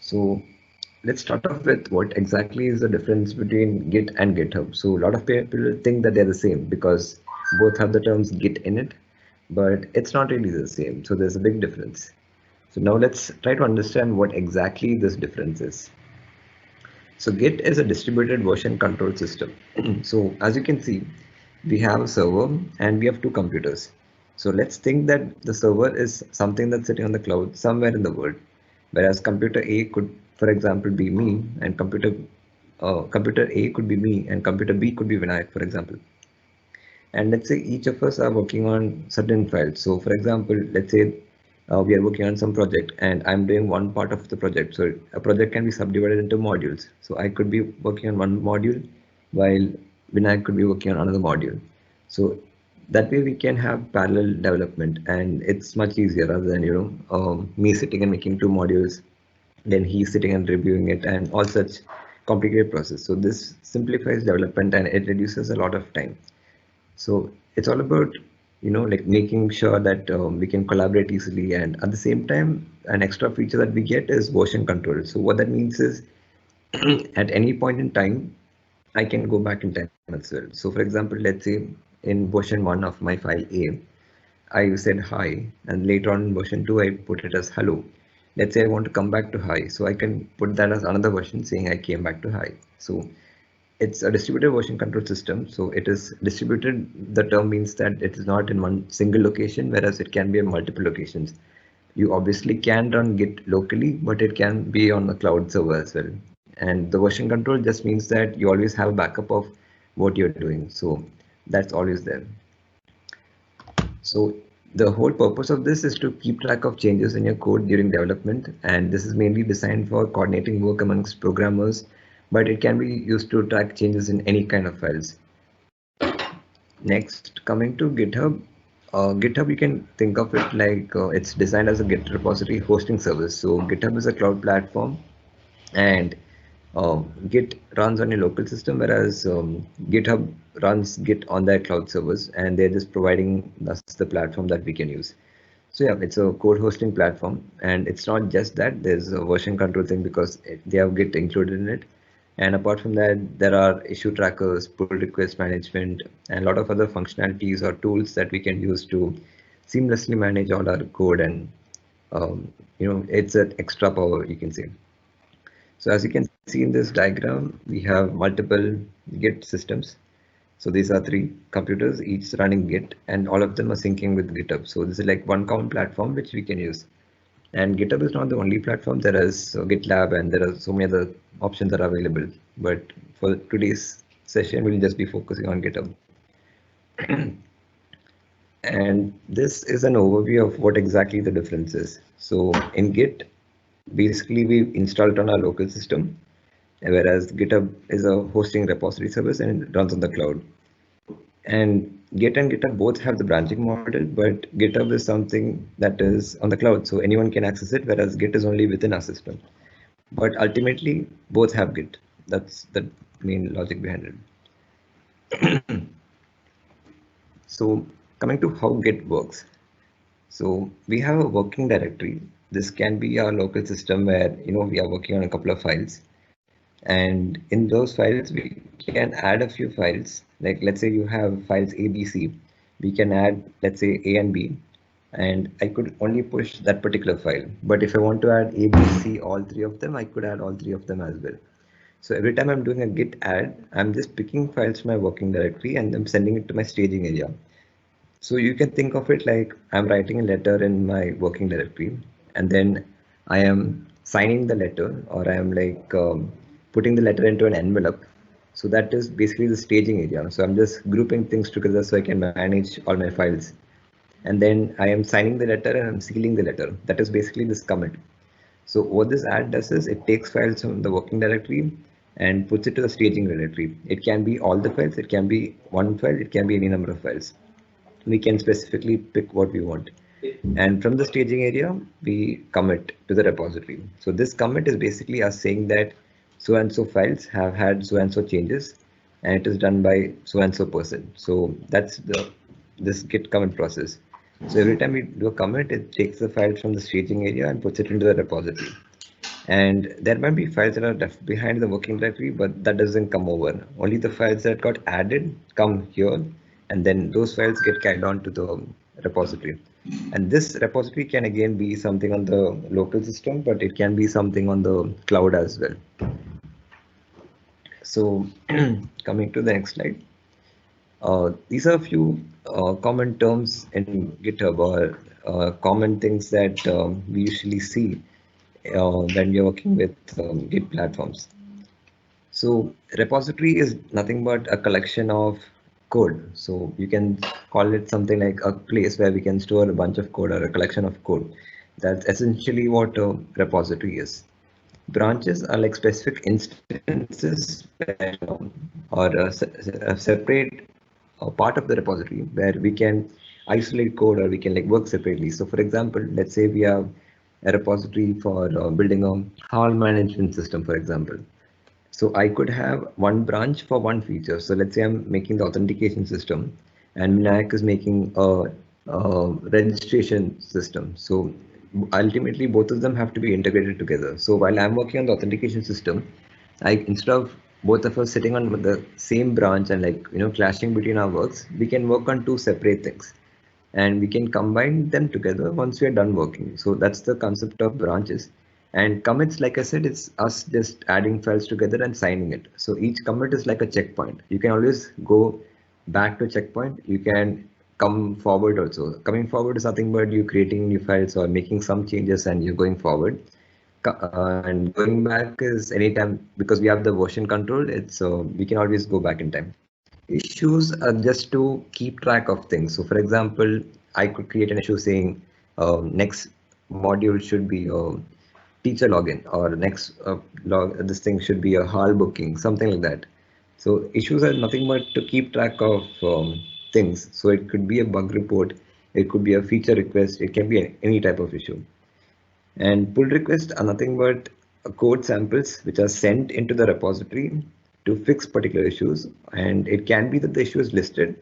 So let's start off with what exactly is the difference between Git and GitHub. So a lot of people think that they're the same because both have the terms Git in it, but it's not really the same. So there's a big difference. So now let's try to understand what exactly this difference is. So Git is a distributed version control system. So as you can see, we have a server and we have two computers. So let's think that the server is something that's sitting on the cloud somewhere in the world, whereas computer A could, for example, be me, and computer A could be me, and computer B could be Vinayak, for example. And let's say each of us are working on certain files. So for example, let's say we are working on some project and I'm doing one part of the project. So a project can be subdivided into modules. So I could be working on one module while Vinayak could be working on another module. So that way we can have parallel development, and it's much easier rather than me sitting and making two modules, then he's sitting and reviewing it and all such complicated process. So this simplifies development and it reduces a lot of time. So it's all about, like making sure that we can collaborate easily, and at the same time, an extra feature that we get is version control. So what that means is at any point in time, I can go back in time as well. So for example, let's say in version 1 of my file A, I said hi, and later on in version 2, I put it as hello. Let's say I want to come back to hi, so I can put that as another version saying I came back to hi. So it's a distributed version control system. So it is distributed. The term means that it is not in one single location, whereas it can be in multiple locations. You obviously can run Git locally, but it can be on the cloud server as well. And the version control just means that you always have a backup of what you're doing. So that's always there. So the whole purpose of this is to keep track of changes in your code during development, and this is mainly designed for coordinating work amongst programmers, but it can be used to track changes in any kind of files. Next, coming to GitHub. GitHub, you can think of it like it's designed as a Git repository hosting service. So GitHub is a cloud platform, and Git runs on a local system, whereas GitHub runs Git on their cloud servers, and they're just providing us the platform that we can use. So yeah, it's a code hosting platform, and it's not just that. There's a version control thing because they have Git included in it. And apart from that, there are issue trackers, pull request management, and a lot of other functionalities or tools that we can use to seamlessly manage all our code. And it's an extra power, you can say. So as you can see in this diagram, we have multiple Git systems. So these are three computers, each running Git, and all of them are syncing with GitHub. So this is like one common platform which we can use. And GitHub is not the only platform. There is GitLab, and there are so many other options that are available. But for today's session, we'll just be focusing on GitHub. And this is an overview of what exactly the difference is. So in Git, basically we install it on our local system, whereas GitHub is a hosting repository service and it runs on the cloud. And Git and GitHub both have the branching model, but GitHub is something that is on the cloud, so anyone can access it, whereas Git is only within our system. But ultimately, both have Git. That's the main logic behind it. So coming to how Git works. So we have a working directory. This can be our local system where we are working on a couple of files. And in those files, we can add a few files. Like let's say you have files A, B, C. We can add, let's say, A and B. And I could only push that particular file. But if I want to add A, B, C, all three of them, I could add all three of them as well. So every time I'm doing a git add, I'm just picking files from my working directory and I'm sending it to my staging area. So you can think of it like I'm writing a letter in my working directory, and then I am signing the letter, or I am like putting the letter into an envelope. So that is basically the staging area. So I'm just grouping things together so I can manage all my files. And then I am signing the letter and I'm sealing the letter. That is basically this commit. So what this add does is it takes files from the working directory and puts it to the staging directory. It can be all the files, it can be one file, it can be any number of files. We can specifically pick what we want. And from the staging area, we commit to the repository. So this commit is basically us saying that so and so files have had so and so changes, and it is done by so and so person. So that's this git commit process. So every time we do a commit, it takes the files from the staging area and puts it into the repository. And there might be files that are behind the working directory, but that doesn't come over. Only the files that got added come here, and then those files get carried on to the repository. And this repository can again be something on the local system, but it can be something on the cloud as well. So coming to the next slide. These are a few common terms in GitHub, or common things that we usually see when you're working with Git platforms. So repository is nothing but a collection of code. So you can call it something like a place where we can store a bunch of code or a collection of code. That's essentially what a repository is. Branches are like specific instances where, or a separate part of the repository where we can isolate code, or we can like work separately. So for example, let's say we have a repository for building a hall management system, for example. So I could have one branch for one feature. So let's say I'm making the authentication system and Vinayak is making a registration system. So ultimately both of them have to be integrated together. So while I'm working on the authentication system, instead of both of us sitting on the same branch and like, clashing between our works, we can work on two separate things and we can combine them together once we are done working. So that's the concept of branches. And commits, like I said, it's us just adding files together and signing it. So each commit is like a checkpoint. You can always go back to checkpoint. You can come forward also. Coming forward is nothing but you creating new files or making some changes and you're going forward. And going back is anytime, because we have the version control, it's we can always go back in time. Issues are just to keep track of things. So for example, I could create an issue saying next module should be teacher login, or next this thing should be a hall booking, something like that. So issues are nothing but to keep track of things. So it could be a bug report, it could be a feature request, it can be any type of issue. And pull requests are nothing but code samples which are sent into the repository to fix particular issues. And it can be that the issue is listed,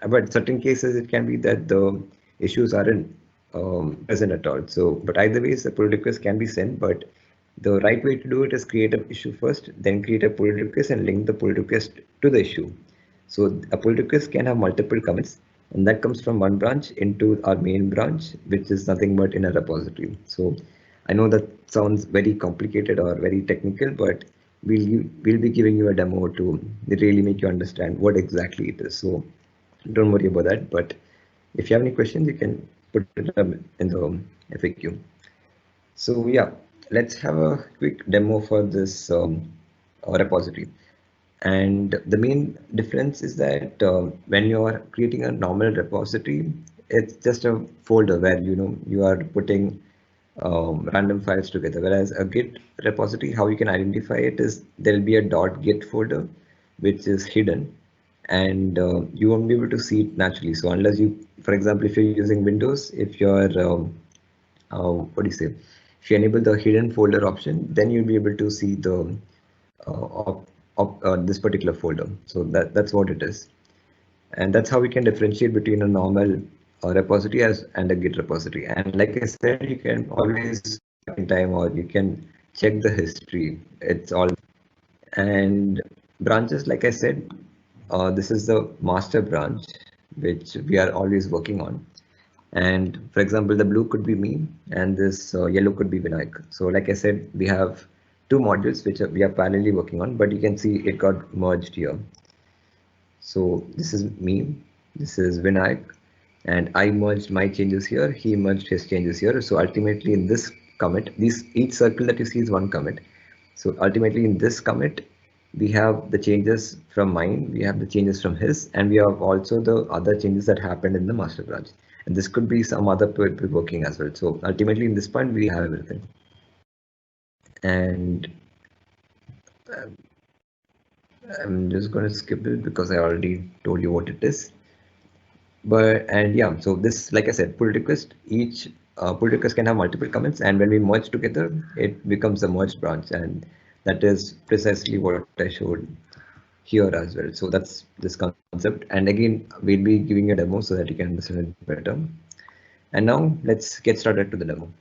but certain cases it can be that the issues aren't present at all. So, but either ways, a pull request can be sent, but the right way to do it is create an issue first, then create a pull request and link the pull request to the issue. So a pull request can have multiple commits, and that comes from one branch into our main branch, which is nothing but in a repository. So I know that sounds very complicated or very technical, but we'll be giving you a demo to really make you understand what exactly it is. So don't worry about that. But if you have any questions, you can put it up in the FAQ. So yeah, let's have a quick demo for this repository. And the main difference is that when you are creating a normal repository, it's just a folder where you are putting random files together. Whereas a Git repository, how you can identify it is there'll be a .git folder which is hidden, and you won't be able to see it naturally. So unless you, for example, if you're using Windows, if you're what do you say? If you enable the hidden folder option, then you'll be able to see the this particular folder. So that's what it is, and that's how we can differentiate between a normal repository and a Git repository. And like I said, you can always in time, or you can check the history. It's all. And branches, like I said, this is the master branch which we are always working on. And for example, the blue could be me and this yellow could be Vinayak. So like I said, we have two modules which we are parallelly working on, but you can see it got merged here. So this is me, this is Vinayak, and I merged my changes here, he merged his changes here. So ultimately in this commit, each circle that you see is one commit. So ultimately in this commit, we have the changes from mine, we have the changes from his, and we have also the other changes that happened in the master branch. And this could be some other people working as well. So ultimately in this point, we have everything. And I'm just going to skip it because I already told you what it is. And yeah, so this, like I said, pull request, each pull request can have multiple comments, and when we merge together, it becomes a merged branch, and that is precisely what I showed here as well. So that's this concept, and again, we'll be giving a demo so that you can understand it better. And now let's get started to the demo.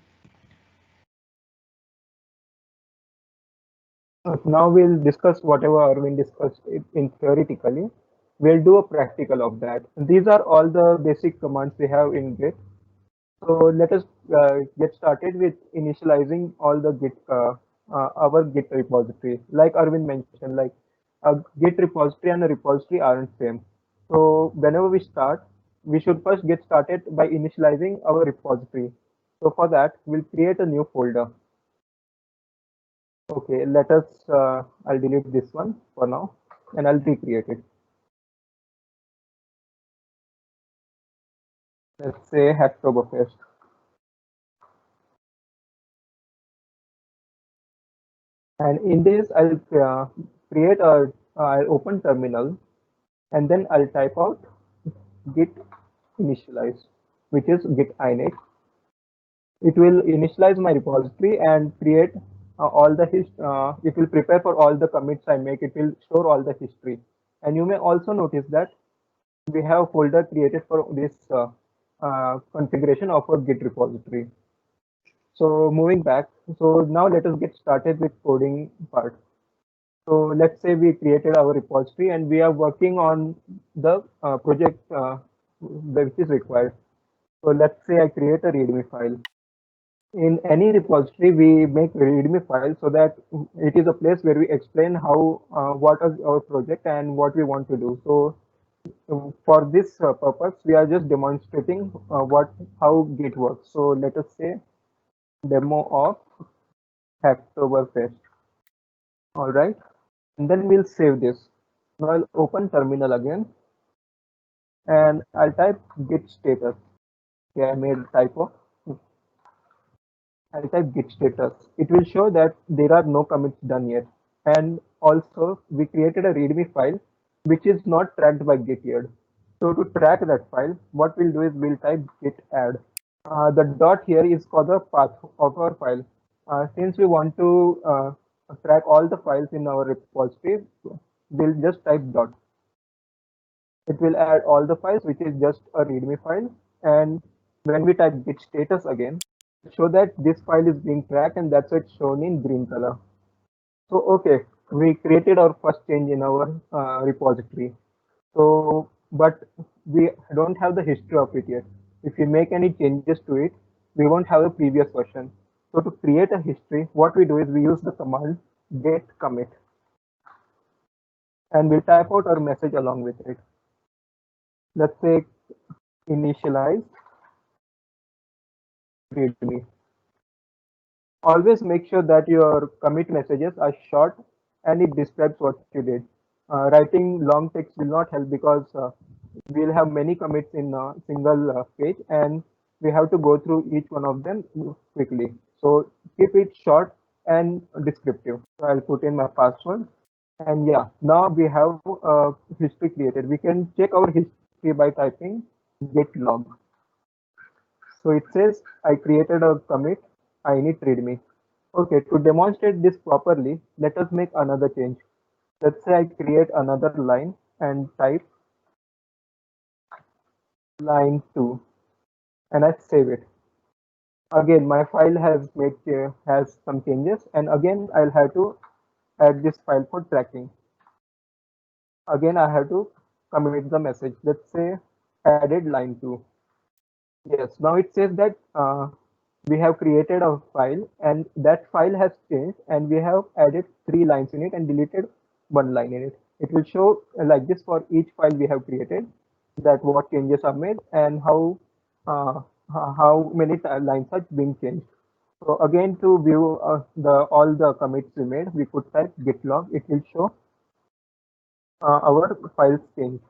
Now we'll discuss whatever Arvind discussed in theoretically. We'll do a practical of that. These are all the basic commands we have in Git. So let us get started with initializing all the Git our Git repository. Like Arvind mentioned, like a Git repository and a repository aren't same. So whenever we start, we should first get started by initializing our repository. So for that, we'll create a new folder. Okay, let us, I'll delete this one for now and I'll recreate it. Let's say Hacktoberfest. And in this, I'll create a, I'll open terminal and then I'll type out git initialize, which is git init. It will initialize my repository and create all the it will prepare for all the commits I make. It will store all the history. And you may also notice that we have a folder created for this configuration of a git repository. So moving back, so now let us get started with coding part. So let's say we created our repository and we are working on the project which is required. So let's say I create a README file. In any repository, we make README file so that it is a place where we explain how what is our project and what we want to do. So for this purpose, we are just demonstrating what how Git works. So let us say demo of Hacktoberfest. All right, and then we'll save this. Now I'll open terminal again and I'll type git status. Okay, I made a typo. I'll type git status. It will show that there are no commits done yet. And also we created a readme file which is not tracked by git yet. So to track that file, what we'll do is we'll type git add. The dot here is for the path of our file. Since we want to track all the files in our repository, we'll just type dot. It will add all the files, which is just a readme file. And when we type git status again, show that this file is being tracked and that's why it's shown in green color. So, okay, we created our first change in our repository. So, but we don't have the history of it yet. If we make any changes to it, we won't have the previous version. So to create a history, what we do is we use the command get commit and we'll type out our message along with it. Let's say initialize readme. Always make sure that your commit messages are short and it describes what you did. Writing long text will not help because we'll have many commits in a single page and we have to go through each one of them quickly. So keep it short and descriptive. So I'll put in my password and yeah, now we have a history created. We can check our history by typing git log. So it says I created a commit, I need readme. Okay, to demonstrate this properly, let us make another change. Let's say I create another line and type line 2 and I save it. Again, my file has some changes and again I'll have to add this file for tracking. Again, I have to commit the message. Let's say added line 2. Yes, now it says that we have created a file and that file has changed and we have added 3 lines in it and deleted 1 line in it. It will show like this for each file we have created, that what changes are made and uh, how many lines are being changed. So again, to view the all the commits we made, we could type git log. It will show our files change.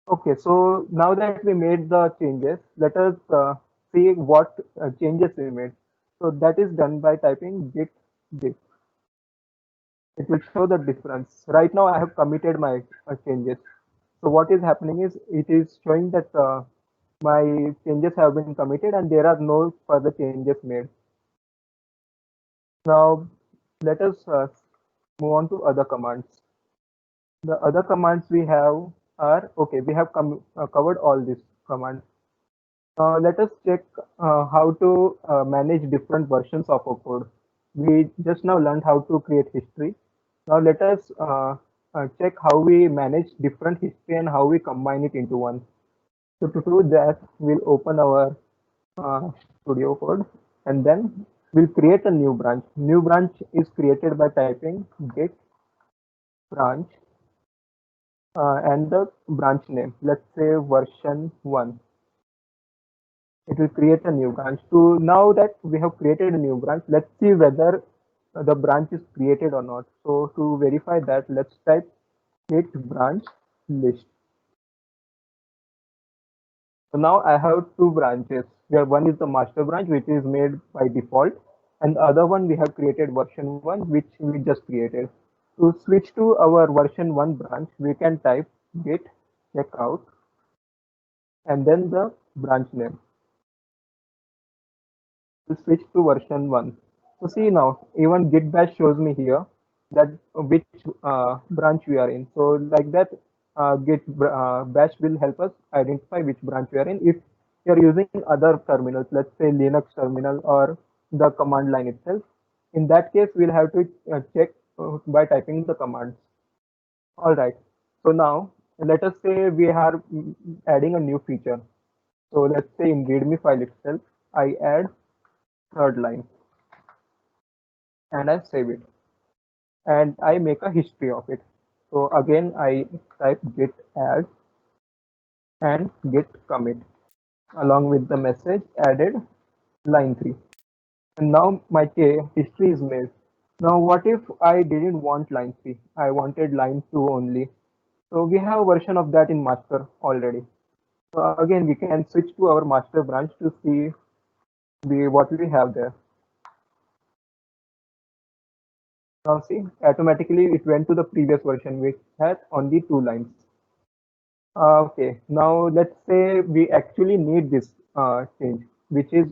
Okay, so now that we made the changes, let us see what changes we made. So that is done by typing git diff. It will show the difference. Right now I have committed my changes. So what is happening is it is showing that my changes have been committed and there are no further changes made. Now let us move on to other commands. The other commands we have are, okay, we have covered all these commands. Let us check how to manage different versions of a code. We just now learned how to create history. Now let us check how we manage different history and how we combine it into one. So to do that, we'll open our studio code and then we'll create a new branch. New branch is created by typing git branch and the branch name. Let's say version 1. It will create a new branch. To now that we have created a new branch, let's see whether the branch is created or not. So to verify that, let's type git branch list. So now I have two branches where one is the master branch, which is made by default, and the other one we have created version 1, which we just created. To switch to our version 1 branch, we can type git checkout and then the branch name. To switch to version 1. So see now, even git bash shows me here that which branch we are in. So like that, git bash will help us identify which branch we are in. If you're using other terminals, let's say Linux terminal or the command line itself, in that case, we'll have to check by typing the commands. All right. So now let us say we are adding a new feature. So let's say in README file itself, I add third line and I save it and I make a history of it. So again, I type git add and git commit along with the message added line 3. And now my history is made. Now what if I didn't want line 3? I wanted line 2 only. So we have a version of that in master already. So again, we can switch to our master branch to see what we have there. Now see, automatically it went to the previous version which had only 2 lines. Okay, now let's say we actually need this change, which is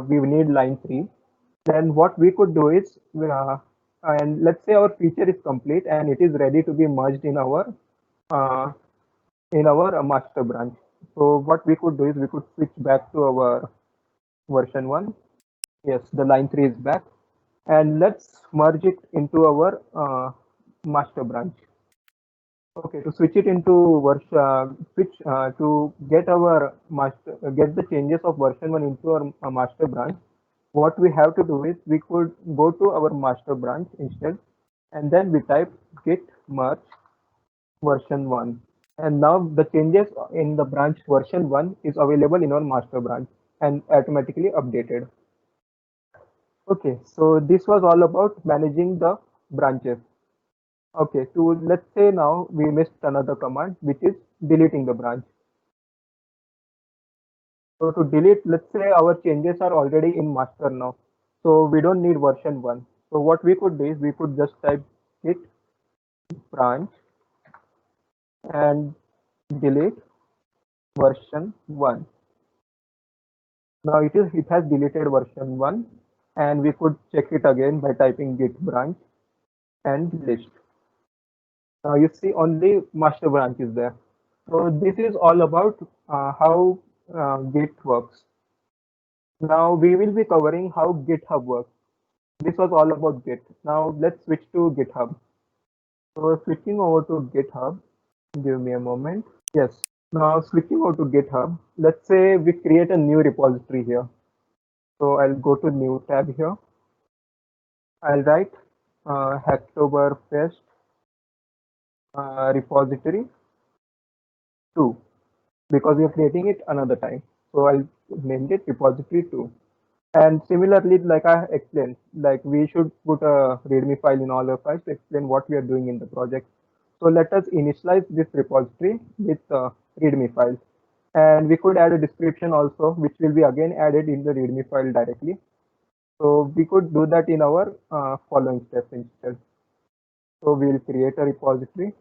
we need line 3. Then what we could do is, and let's say our feature is complete and it is ready to be merged uh, in our master branch. So what we could do is we could switch back to our version 1. Yes, the line 3 is back. And let's merge it into our master branch. Okay, to switch it into switch to get our master get the changes of version 1 into our master branch, what we have to do is we could go to our master branch instead and then we type git merge version 1, and now the changes in the branch version 1 is available in our master branch and automatically updated. Okay, so this was all about managing the branches. Okay, to let's say now we missed another command which is deleting the branch. So to delete, let's say our changes are already in master now. So we don't need version 1. So what we could do is we could just type git branch and delete version 1. Now it has deleted version 1 and we could check it again by typing git branch and list. Now you see only master branch is there. So this is all about how Git works. Now we will be covering how GitHub works. This was all about Git. Now let's switch to GitHub. So switching over to GitHub, give me a moment. Yes. Now switching over to GitHub, let's say we create a new repository here. So I'll go to new tab here. I'll write Hacktoberfest repository 2 because we are creating it another time. So I'll name it repository 2. And similarly, like I explained, like we should put a README file in all our files to explain what we are doing in the project. So let us initialize this repository with README file. And we could add a description also, which will be again added in the README file directly. So we could do that in our following steps instead. So we'll create a repository.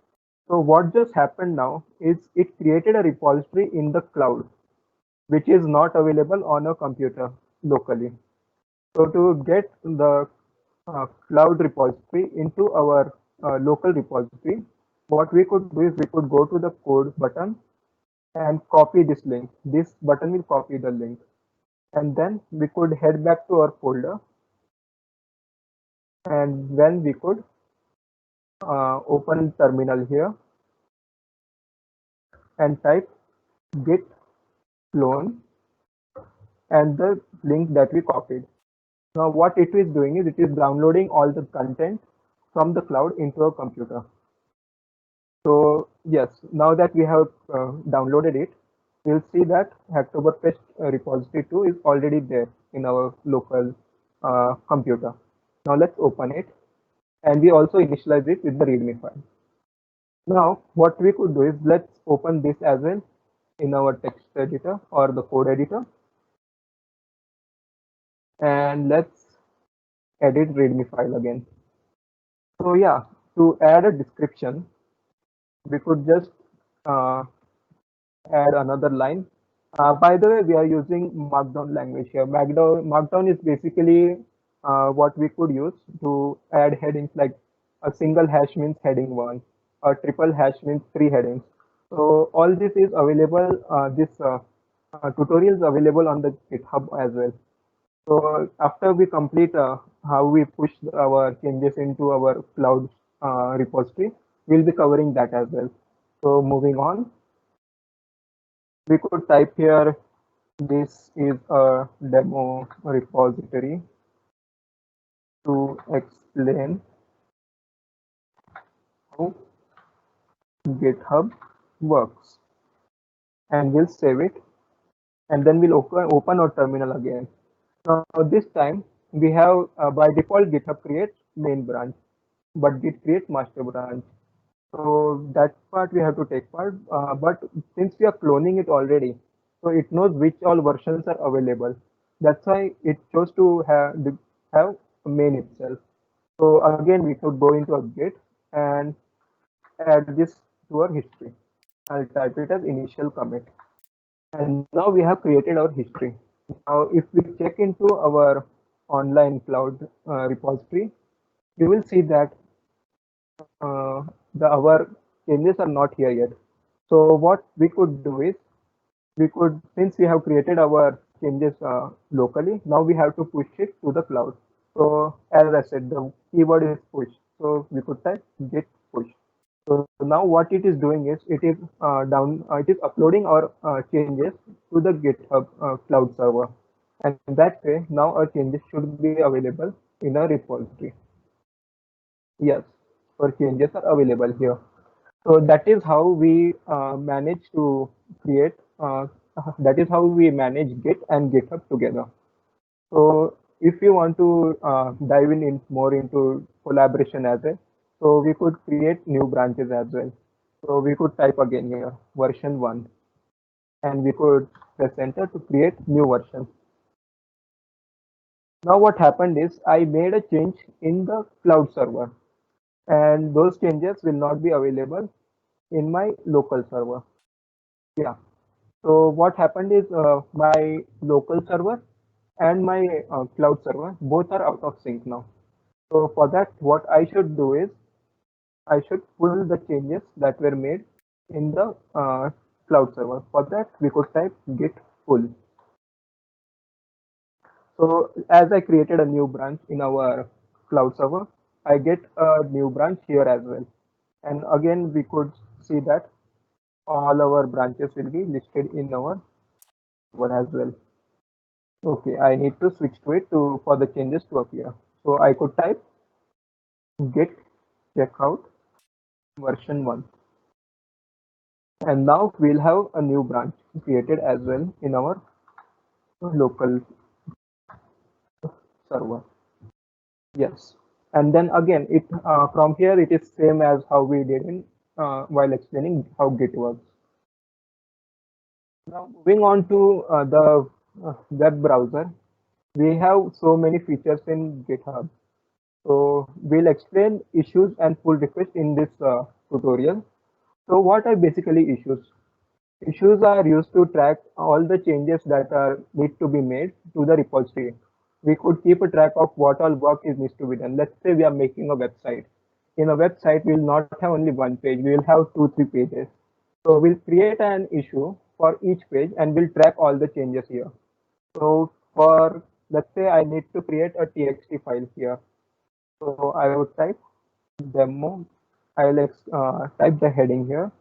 So what just happened now is it created a repository in the cloud, which is not available on a computer locally. So to get the cloud repository into our local repository, what we could do is we could go to the code button and copy this link. This button will copy the link. And then we could head back to our folder And then we could open terminal here and type git clone and the link that we copied. Now what it is doing is it is downloading all the content from the cloud into a computer. So yes, now that we have downloaded it, we'll see that Hacktoberfest repository 2 is already there in our local computer. Now let's open it, and we also initialize it with the README file. Now what we could do is let's open this as well in our text editor or the code editor, and let's edit README file again. So yeah, to add a description, we could just uh, add another line. By the way, we are using Markdown language here. Markdown is basically what we could use to add headings, like a single hash means heading 1, a triple hash means 3 headings. So all this is available, this tutorial is available on the GitHub as well. So after we complete how we push our changes into our cloud repository, we'll be covering that as well. So moving on, we could type here, this is a demo repository to explain how GitHub works, and we'll save it, and then we'll open our terminal again. Now this time we have by default GitHub creates main branch, but Git creates master branch. So that part we have to take part, but since we are cloning it already, so it knows which all versions are available. That's why it chose to have main itself. So again, we could go into a Git and add this to our history. I'll type it as initial commit. And now we have created our history. Now, if we check into our online cloud repository, you will see that our changes are not here yet. So what we could do is we could, since we have created our changes locally, now we have to push it to the cloud. So as I said, the keyword is push. So we could type git push. So now what it is doing is it is uploading our changes to the GitHub cloud server, and that way now our changes should be available in a repository. Yes, our changes are available here. So that is how we manage to create. That is how we manage Git and GitHub together. So if you want to dive in more into collaboration as well, so we could create new branches as well. So we could type again here version 1, and we could press enter to create new version. Now what happened is I made a change in the cloud server, and those changes will not be available in my local server. Yeah. So what happened is my local server and my cloud server both are out of sync now. So for that, what I should do is I should pull the changes that were made in the cloud server. For that, we could type git pull. So as I created a new branch in our cloud server, I get a new branch here as well. And again, we could see that all our branches will be listed in our one as well. Okay, I need to switch to it for the changes to appear. So I could type git checkout version 1. And now we'll have a new branch created as well in our local server. Yes. And then again, it from here it is same as how we did in while explaining how Git works. Now moving on to the web browser, we have so many features in GitHub. So we'll explain issues and pull requests in this tutorial. So what are basically issues? Issues are used to track all the changes that are need to be made to the repository. We could keep a track of what all work is needs to be done. Let's say we are making a website. In a website, we'll not have only one page. We will have 2, 3 pages. So we'll create an issue for each page and we'll track all the changes here. So for let's say I need to create a txt file here. So I would type demo. Type the heading here,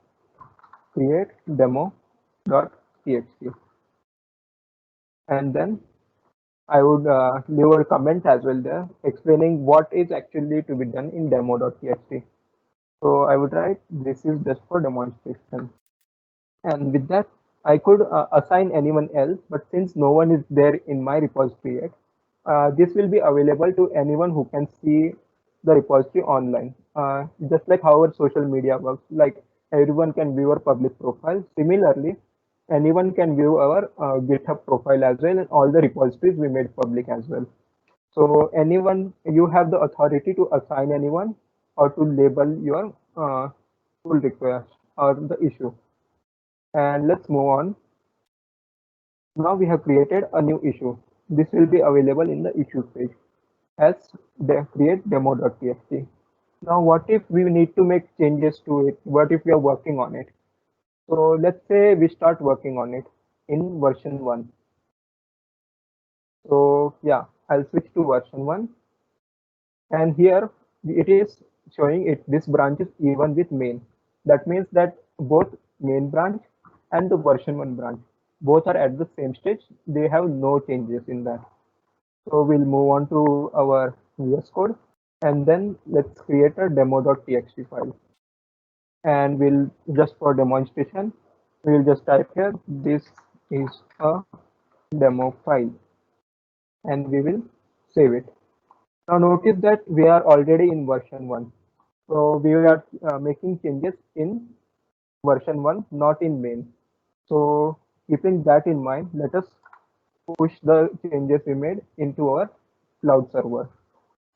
create demo.txt, and then I would leave a comment as well there explaining what is actually to be done in demo.txt. So I would write this is just for demonstration. And with that, I could assign anyone else, but since no one is there in my repository yet, this will be available to anyone who can see the repository online. Just like how our social media works, like everyone can view our public profile. Similarly, anyone can view our GitHub profile as well, and all the repositories we made public as well. So anyone, you have the authority to assign anyone or to label your pull request or the issue. And let's move on. Now we have created a new issue. This will be available in the issues page as create demo.txt. Now, what if we need to make changes to it? What if we are working on it? So let's say we start working on it in version 1. So yeah, I'll switch to version 1. And here it is showing it this branch is even with main. That means that both main branch and the version 1 branch both are at the same stage. They have no changes in that. So we'll move on to our VS Code, and then let's create a demo.txt file. And we'll just for demonstration, we'll just type here this is a demo file, and we will save it. Now notice that we are already in version 1. So we are making changes in version 1, not in main. So keeping that in mind, let us push the changes we made into our cloud server.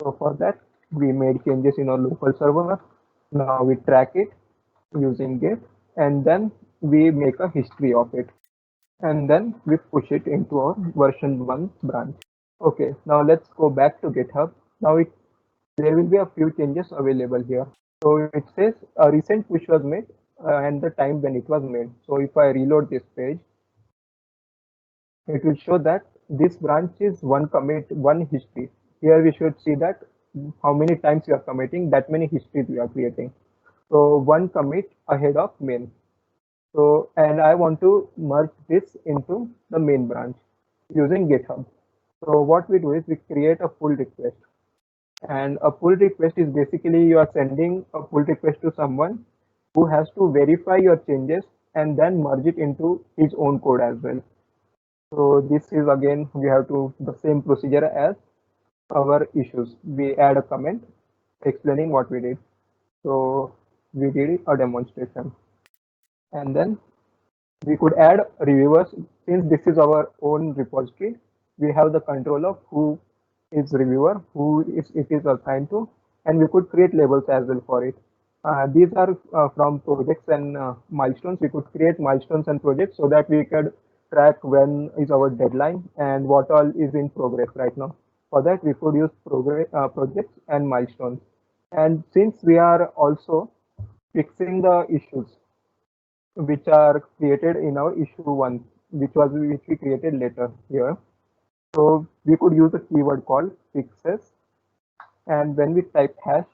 So for that, we made changes in our local server. Now we track it using Git, and then we make a history of it. And then we push it into our version 1 branch. Okay, now let's go back to GitHub. Now there will be a few changes available here. So it says a recent push was made and the time when it was made. So if I reload this page, it will show that this branch is one commit, one history. Here we should see that how many times we are committing, that many histories we are creating. So one commit ahead of main. So, and I want to merge this into the main branch using GitHub. So what we do is we create a pull request. And a pull request is basically you are sending a pull request to someone who has to verify your changes and then merge it into his own code as well. So this is again, we have to the same procedure as our issues. We add a comment explaining what we did. So we did a demonstration, and then we could add reviewers. Since this is our own repository, we have the control of who is reviewer, who is it is assigned to, and we could create labels as well for it. These are from projects and milestones. We could create milestones and projects so that we could track when is our deadline and what all is in progress right now. For that, we could use projects and milestones. And since we are also fixing the issues which are created in our issue 1, which we created later here. So we could use a keyword called fixes, and when we type hash,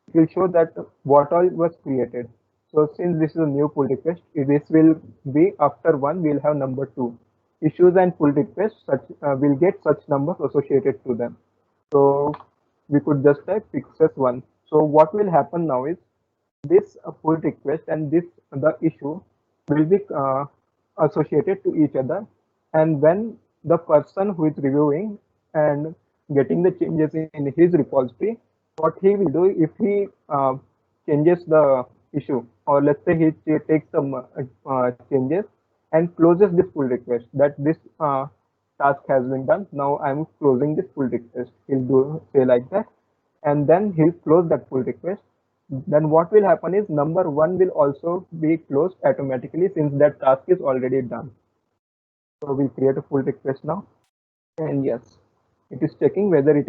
it will show that what all was created. So since this is a new pull request, this will be after 1, we'll have number 2. Issues and pull requests will get such numbers associated to them. So we could just type fixes 1. So what will happen now is this pull request and the issue will be associated to each other, and when the person who is reviewing and getting the changes in his repository, what he will do if he changes the issue, or let's say he takes some changes and closes this pull request, that this task has been done, now I'm closing this pull request, he'll do say like that, and then he'll close that pull request. Then what will happen is number 1 will also be closed automatically since that task is already done. So we create a pull request now, and yes, it is checking whether it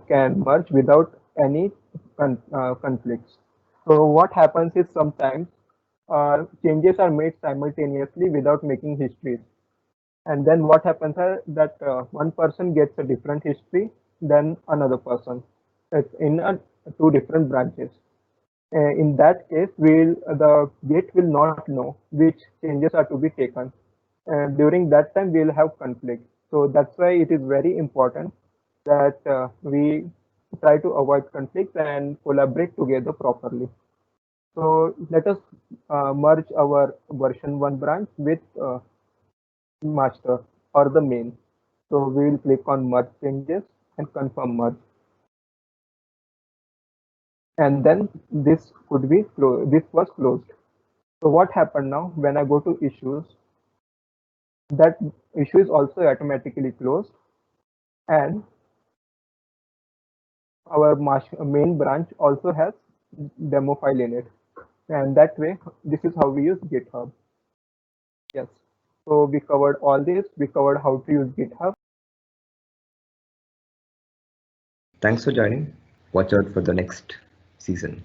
can merge without any conflicts. So what happens is sometimes changes are made simultaneously without making histories, and then what happens is that one person gets a different history than another person. in two different branches. In that case, the Git will not know which changes are to be taken. During that time, we'll have conflict. So that's why it is very important that we try to avoid conflicts and collaborate together properly. So let us merge our version 1 branch with master or the main. So we will click on merge changes and confirm merge. And then this could be closed. This was closed. So what happened now when I go to issues, that issue is also automatically closed and our main branch also has demo file in it. And that way, this is how we use GitHub. Yes. So we covered all this. We covered how to use GitHub. Thanks for joining. Watch out for the next season.